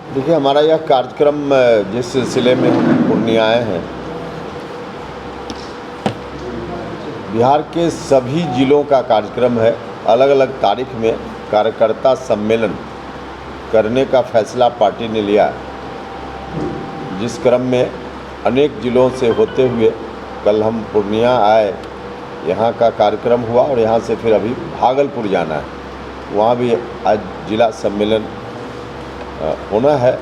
देखिए, हमारा यह कार्यक्रम जिस सिलसिले में हम पूर्णिया आए हैं, बिहार के सभी जिलों का कार्यक्रम है। अलग अलग तारीख में कार्यकर्ता सम्मेलन करने का फैसला पार्टी ने लिया, जिस क्रम में अनेक जिलों से होते हुए कल हम पूर्णिया आए। यहाँ का कार्यक्रम हुआ और यहाँ से फिर अभी भागलपुर जाना है, वहाँ भी आज जिला सम्मेलन होना है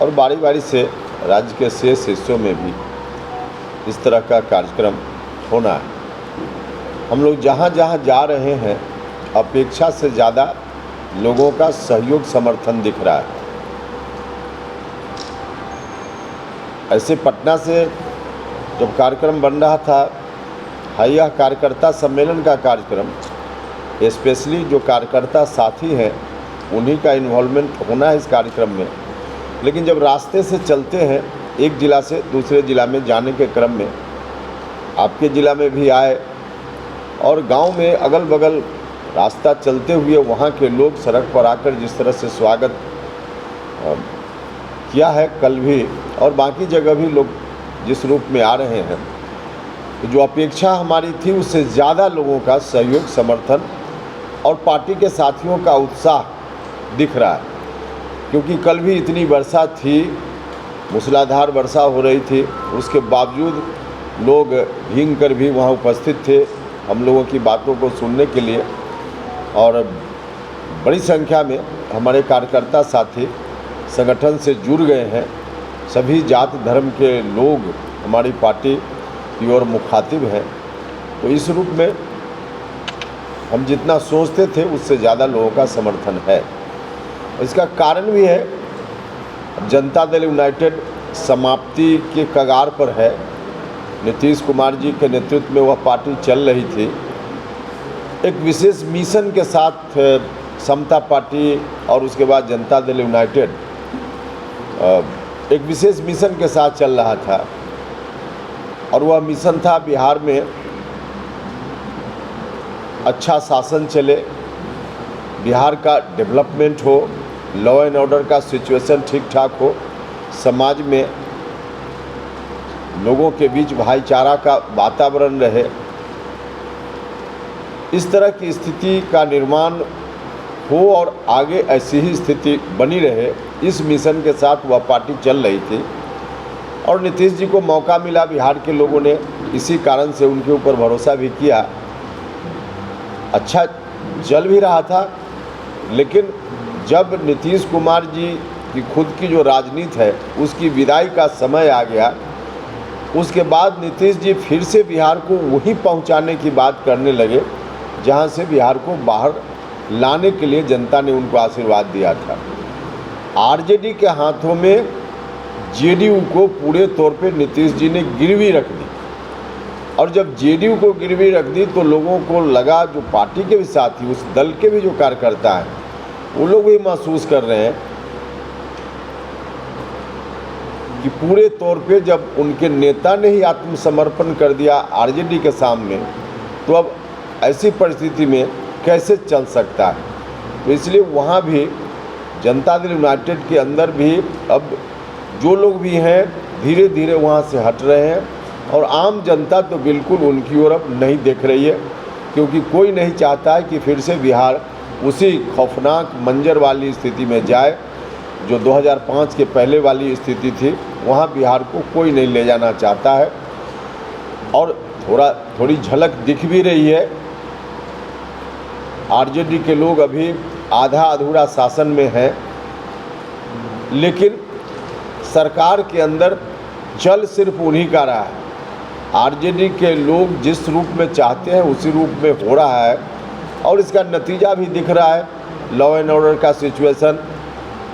और बारी बारी से राज्य के शेष हिस्सों में भी इस तरह का कार्यक्रम होना है। हम लोग जहाँ जहाँ जा रहे हैं, अपेक्षा से ज़्यादा लोगों का सहयोग समर्थन दिख रहा है। ऐसे पटना से जब कार्यक्रम बन रहा था, यह कार्यकर्ता सम्मेलन का कार्यक्रम स्पेशली जो कार्यकर्ता साथी हैं उन्हीं का इन्वॉल्वमेंट होना है इस कार्यक्रम में। लेकिन जब रास्ते से चलते हैं, एक ज़िला से दूसरे ज़िला में जाने के क्रम में आपके ज़िला में भी आए और गांव में अगल बगल रास्ता चलते हुए वहां के लोग सड़क पर आकर जिस तरह से स्वागत किया है कल भी, और बाकी जगह भी लोग जिस रूप में आ रहे हैं, तो जो अपेक्षा हमारी थी उससे ज़्यादा लोगों का सहयोग समर्थन और पार्टी के साथियों का उत्साह दिख रहा है। क्योंकि कल भी इतनी वर्षा थी, मूसलाधार वर्षा हो रही थी, उसके बावजूद लोग भीग कर भी वहाँ उपस्थित थे हम लोगों की बातों को सुनने के लिए। और बड़ी संख्या में हमारे कार्यकर्ता साथी संगठन से जुड़ गए हैं। सभी जात धर्म के लोग हमारी पार्टी की ओर मुखातिब हैं। तो इस रूप में हम जितना सोचते थे उससे ज़्यादा लोगों का समर्थन है। इसका कारण भी है, जनता दल यूनाइटेड समाप्ति के कगार पर है। नीतीश कुमार जी के नेतृत्व में वह पार्टी चल रही थी, एक विशेष मिशन के साथ समता पार्टी और उसके बाद जनता दल यूनाइटेड एक विशेष मिशन के साथ चल रहा था। और वह मिशन था बिहार में अच्छा शासन चले, बिहार का डेवलपमेंट हो, लॉ एंड ऑर्डर का सिचुएशन ठीक ठाक हो, समाज में लोगों के बीच भाईचारा का वातावरण रहे, इस तरह की स्थिति का निर्माण हो और आगे ऐसी ही स्थिति बनी रहे। इस मिशन के साथ वह पार्टी चल रही थी और नीतीश जी को मौका मिला, बिहार के लोगों ने इसी कारण से उनके ऊपर भरोसा भी किया। अच्छा चल भी रहा था, लेकिन जब नीतीश कुमार जी की खुद की जो राजनीति है उसकी विदाई का समय आ गया, उसके बाद नीतीश जी फिर से बिहार को वहीं पहुंचाने की बात करने लगे जहां से बिहार को बाहर लाने के लिए जनता ने उनको आशीर्वाद दिया था। आरजेडी के हाथों में जेडीयू को पूरे तौर पे नीतीश जी ने गिरवी रख दी। और जब जेडीयू को गिरवी रख दी तो लोगों को लगा, जो पार्टी के भी साथी, उस दल के भी जो कार्यकर्ता हैं, वो लोग भी महसूस कर रहे हैं कि पूरे तौर पे जब उनके नेता ने ही आत्मसमर्पण कर दिया आरजेडी के सामने, तो अब ऐसी परिस्थिति में कैसे चल सकता है। तो इसलिए वहाँ भी जनता दल यूनाइटेड के अंदर भी अब जो लोग भी हैं धीरे धीरे वहाँ से हट रहे हैं और आम जनता तो बिल्कुल उनकी ओर अब नहीं देख रही है, क्योंकि कोई नहीं चाहता है कि फिर से बिहार उसी खौफनाक मंजर वाली स्थिति में जाए जो 2005 के पहले वाली स्थिति थी। वहाँ बिहार को कोई नहीं ले जाना चाहता है और थोड़ी झलक दिख भी रही है। आरजेडी के लोग अभी आधा अधूरा शासन में हैं, लेकिन सरकार के अंदर चल सिर्फ उन्हीं का रहा है। आरजेडी के लोग जिस रूप में चाहते हैं उसी रूप में हो रहा है और इसका नतीजा भी दिख रहा है। लॉ एंड ऑर्डर का सिचुएशन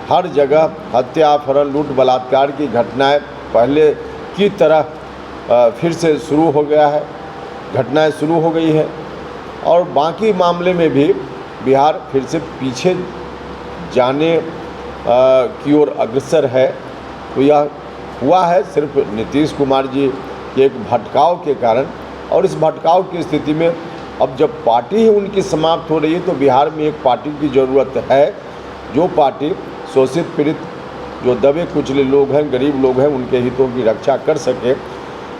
हर जगह, हत्या, अपहरण, लूट, बलात्कार की घटनाएं पहले की तरह फिर से शुरू हो गया है, घटनाएं शुरू हो गई हैं और बाकी मामले में भी बिहार फिर से पीछे जाने की ओर अग्रसर है। तो यह हुआ है सिर्फ नीतीश कुमार जी के एक भटकाव के कारण, और इस भटकाव की स्थिति में अब जब पार्टी ही उनकी समाप्त हो रही है तो बिहार में एक पार्टी की ज़रूरत है, जो पार्टी शोषित पीड़ित जो दबे कुचले लोग हैं, गरीब लोग हैं, उनके हितों की रक्षा कर सके।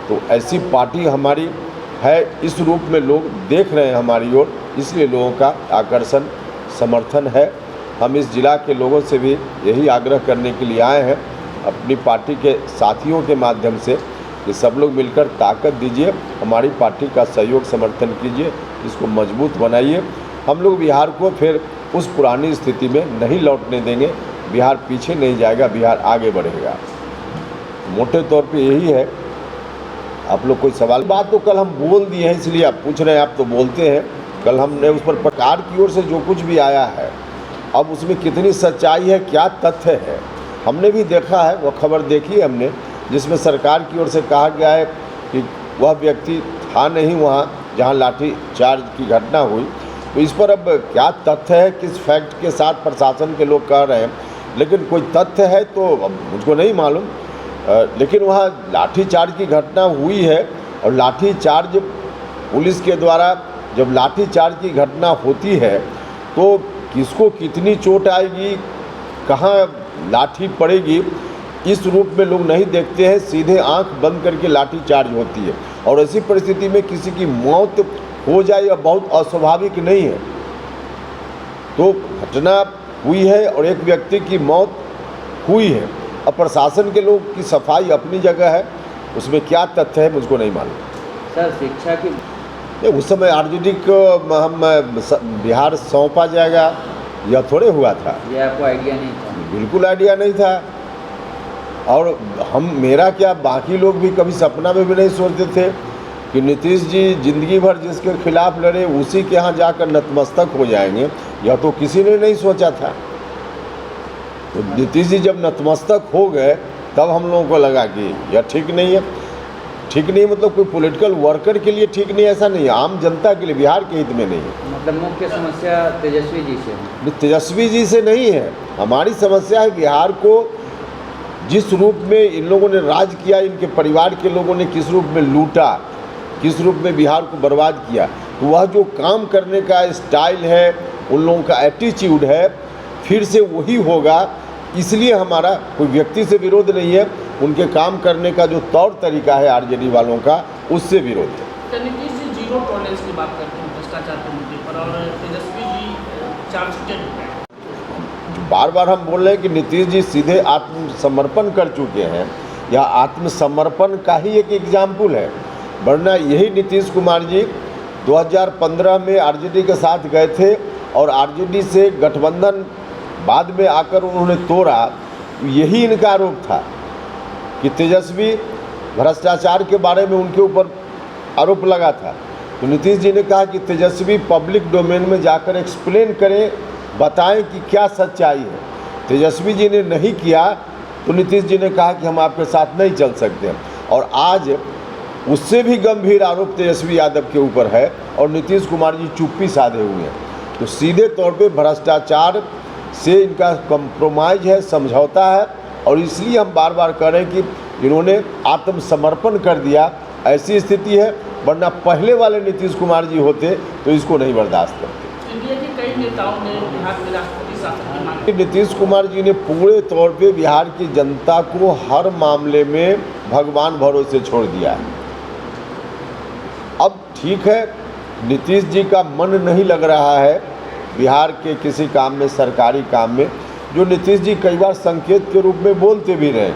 तो ऐसी पार्टी हमारी है, इस रूप में लोग देख रहे हैं हमारी ओर, इसलिए लोगों का आकर्षण समर्थन है। हम इस जिला के लोगों से भी यही आग्रह करने के लिए आए हैं अपनी पार्टी के साथियों के माध्यम से कि सब लोग मिलकर ताकत दीजिए, हमारी पार्टी का सहयोग समर्थन कीजिए, इसको मजबूत बनाइए। हम लोग बिहार को फिर उस पुरानी स्थिति में नहीं लौटने देंगे। बिहार पीछे नहीं जाएगा, बिहार आगे बढ़ेगा। मोटे तौर पे यही है। आप लोग कोई सवाल, बात तो कल हम बोल दिए हैं, इसलिए आप पूछ रहे हैं, आप तो बोलते हैं। कल हमने उस पर सरकार की ओर से जो कुछ भी आया है, अब उसमें कितनी सच्चाई है, क्या तथ्य है, हमने भी देखा है। वह खबर देखी हमने जिसमें सरकार की ओर से कहा गया है कि वह व्यक्ति था नहीं वहाँ जहाँ लाठी चार्ज की घटना हुई। तो इस पर अब क्या तथ्य है, किस फैक्ट के साथ प्रशासन के लोग कह रहे हैं, लेकिन कोई तथ्य है तो अब मुझको नहीं मालूम। लेकिन वहाँ लाठीचार्ज की घटना हुई है, और लाठीचार्ज पुलिस के द्वारा जब लाठीचार्ज की घटना होती है तो किसको कितनी चोट आएगी, कहाँ लाठी पड़ेगी, इस रूप में लोग नहीं देखते हैं। सीधे आंख बंद करके लाठीचार्ज होती है, और ऐसी परिस्थिति में किसी की मौत हो जाए यह बहुत अस्वाभाविक नहीं है। तो घटना हुई है और एक व्यक्ति की मौत हुई है। अब प्रशासन के लोग की सफाई अपनी जगह है, उसमें क्या तथ्य है मुझको नहीं मालूम। सर शिक्षा की उस समय आरजेडी को हम बिहार सौंपा जाएगा यह थोड़े हुआ था, ये आपको आइडिया नहीं था? बिल्कुल आइडिया नहीं था। और हम, मेरा क्या, बाकी लोग भी कभी सपना में भी नहीं सोचते थे कि नीतीश जी जिंदगी भर जिसके खिलाफ लड़े उसी के यहाँ जाकर नतमस्तक हो जाएंगे, यह तो किसी ने नहीं सोचा था। तो नीतीश जी जब नतमस्तक हो गए तब हम लोगों को लगा कि यह ठीक नहीं है। ठीक नहीं मतलब कोई पॉलिटिकल वर्कर के लिए ठीक नहीं, ऐसा नहीं, आम जनता के लिए, बिहार के हित में नहीं है। मतलब मुख्य समस्या तेजस्वी जी से? तेजस्वी जी से नहीं है, हमारी समस्या है बिहार को जिस रूप में इन लोगों ने राज किया, इनके परिवार के लोगों ने किस रूप में लूटा, किस रूप में बिहार को बर्बाद किया। तो वह जो काम करने का स्टाइल है, उन लोगों का एटीट्यूड है, फिर से वही होगा। इसलिए हमारा कोई व्यक्ति से विरोध नहीं है, उनके काम करने का जो तौर तरीका है आरजेडी वालों का, उससे विरोध है। तो नीतीश जी जीरो टॉलरेंस की बात करते हैं भ्रष्टाचार के मुद्दे पर, और तेजस्वी जी चार्जशीटेड हैं। बार बार हम बोल रहे हैं कि नीतीश जी सीधे आत्मसमर्पण कर चुके हैं। यह आत्मसमर्पण का ही एक एग्जाम्पल है, वरना यही नीतीश कुमार जी 2015 में आरजेडी के साथ गए थे और आरजेडी से गठबंधन बाद में आकर उन्होंने तोड़ा। यही इनका आरोप था कि तेजस्वी भ्रष्टाचार के बारे में उनके ऊपर आरोप लगा था। तो नीतीश जी ने कहा कि तेजस्वी पब्लिक डोमेन में जाकर एक्सप्लेन करें, बताएं कि क्या सच्चाई है। तेजस्वी जी ने नहीं किया तो नीतीश जी ने कहा कि हम आपके साथ नहीं चल सकते। और आज उससे भी गंभीर आरोप तेजस्वी यादव के ऊपर है और नीतीश कुमार जी चुप्पी साधे हुए हैं। तो सीधे तौर पे भ्रष्टाचार से इनका कंप्रोमाइज़ है, समझौता है, और इसलिए हम बार बार कह रहे हैं कि इन्होंने आत्मसमर्पण कर दिया। ऐसी स्थिति है, वरना पहले वाले नीतीश कुमार जी होते तो इसको नहीं बर्दाश्त करते। इंडिया के कई नेताओं ने बिहार में राष्ट्रपति शासन की मांग। नीतीश कुमार जी ने पूरे तौर पे बिहार की जनता को हर मामले में भगवान भरोसे छोड़ दिया है। अब ठीक है, नीतीश जी का मन नहीं लग रहा है बिहार के किसी काम में, सरकारी काम में, जो नीतीश जी कई बार संकेत के रूप में बोलते भी रहे।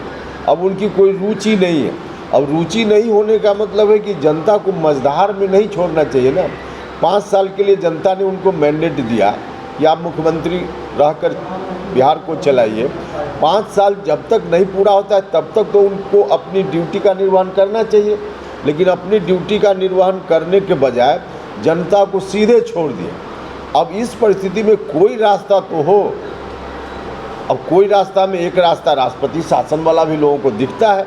अब उनकी कोई रुचि नहीं है। अब रुचि नहीं होने का मतलब है कि जनता को मझधार में नहीं छोड़ना चाहिए ना। 5 साल के लिए जनता ने उनको मैंडेट दिया कि आप मुख्यमंत्री रहकर बिहार को चलाइए। 5 साल जब तक नहीं पूरा होता है तब तक तो उनको अपनी ड्यूटी का निर्वहन करना चाहिए, लेकिन अपनी ड्यूटी का निर्वहन करने के बजाय जनता को सीधे छोड़ दिए। अब इस परिस्थिति में कोई रास्ता तो हो। अब कोई रास्ता में एक रास्ता राष्ट्रपति शासन वाला भी लोगों को दिखता है,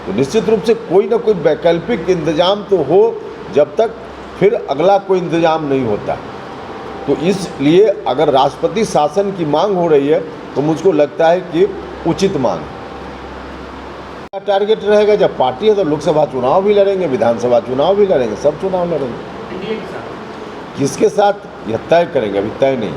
तो निश्चित रूप से कोई ना कोई वैकल्पिक इंतजाम तो हो, जब तक फिर अगला कोई इंतजाम नहीं होता। तो इसलिए अगर राष्ट्रपति शासन की मांग हो रही है तो मुझको लगता है कि उचित मांग। टारगेट रहेगा, जब पार्टी है तो लोकसभा चुनाव भी लड़ेंगे, विधानसभा चुनाव भी लड़ेंगे, सब चुनाव लड़ेंगे। इंडिया के साथ किसके साथ यह तय करेंगे, अभी तय नहीं।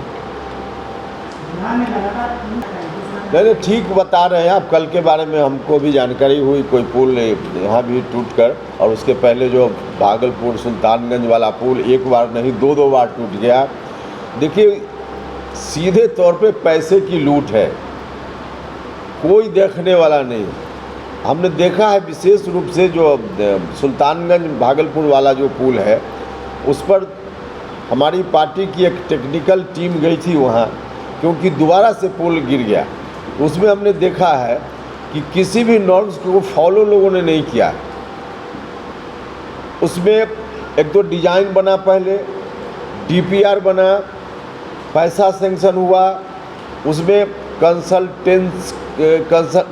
नहीं ठीक बता रहे हैं आप। कल के बारे में हमको भी जानकारी हुई, कोई पुल यहाँ भी टूट कर, और उसके पहले जो भागलपुर सुल्तानगंज वाला पुल एक बार नहीं दो बार टूट गया। देखिए सीधे तौर पे पैसे की लूट है, कोई देखने वाला नहीं। हमने देखा है विशेष रूप से जो सुल्तानगंज भागलपुर वाला जो पुल है, उस पर हमारी पार्टी की एक टेक्निकल टीम गई थी वहाँ, क्योंकि दोबारा से पुल गिर गया। उसमें हमने देखा है कि किसी भी नॉर्म्स को फॉलो लोगों ने नहीं किया। उसमें एक तो डिजाइन बना, पहले डीपीआर बना, पैसा सेंक्शन हुआ, उसमें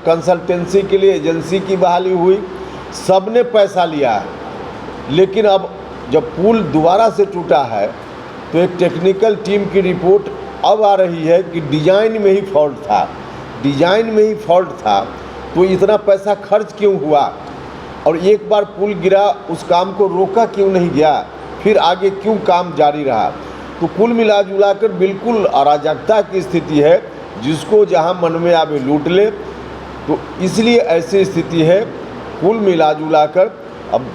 कंसल्टेंसी के लिए एजेंसी की बहाली हुई, सबने पैसा लिया है। लेकिन अब जब पुल दोबारा से टूटा है तो एक टेक्निकल टीम की रिपोर्ट अब आ रही है कि डिजाइन में ही फॉल्ट था। डिजाइन में ही फॉल्ट था तो इतना पैसा खर्च क्यों हुआ, और एक बार पुल गिरा उस काम को रोका क्यों नहीं गया, फिर आगे क्यों काम जारी रहा। तो कुल मिला जुला कर बिल्कुल अराजकता की स्थिति है, जिसको जहां मन में आवे लूट ले। तो इसलिए ऐसी स्थिति है। कुल मिला जुला कर अब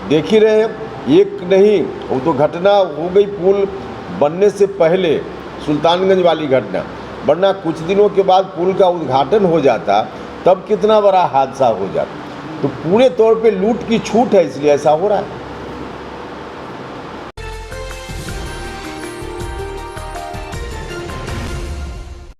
देख ही रहे हैं, एक नहीं वो तो घटना हो गई पुल बनने से पहले, सुल्तानगंज वाली घटना, वरना कुछ दिनों के बाद पुल का उद्घाटन हो जाता तब कितना बड़ा हादसा हो जाता। तो पूरे तौर पे लूट की छूट है, इसलिए ऐसा हो रहा है।